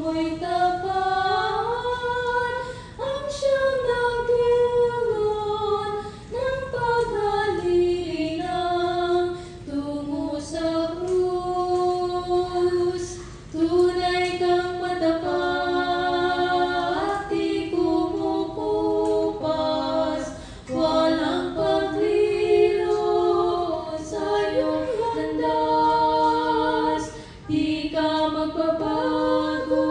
mo'y tapat, ang siyang nagdulot ng paghalinang tungo sa krus. Tunay kang matapat, di kumukupas, walang paglilo sa iyong landas. Di ka magbabago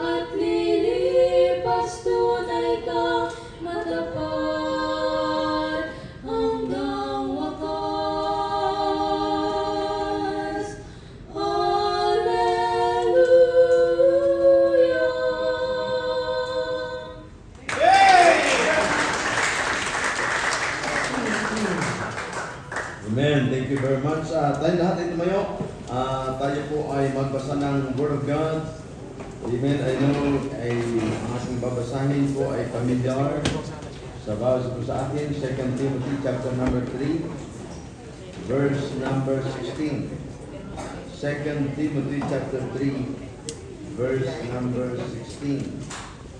at lilipas, tunay kang matapat hanggang wakas. Hallelujah! Amen. Thank you very much. Tayo lahat ay tumayo. Tayo po ay magbasa ng Word of God. Amen. I know ay ang ating babasahin po ay familiar sa bawat po sa atin. 2 Timothy chapter number 3, verse number 16. 2 Timothy chapter 3, verse number 16.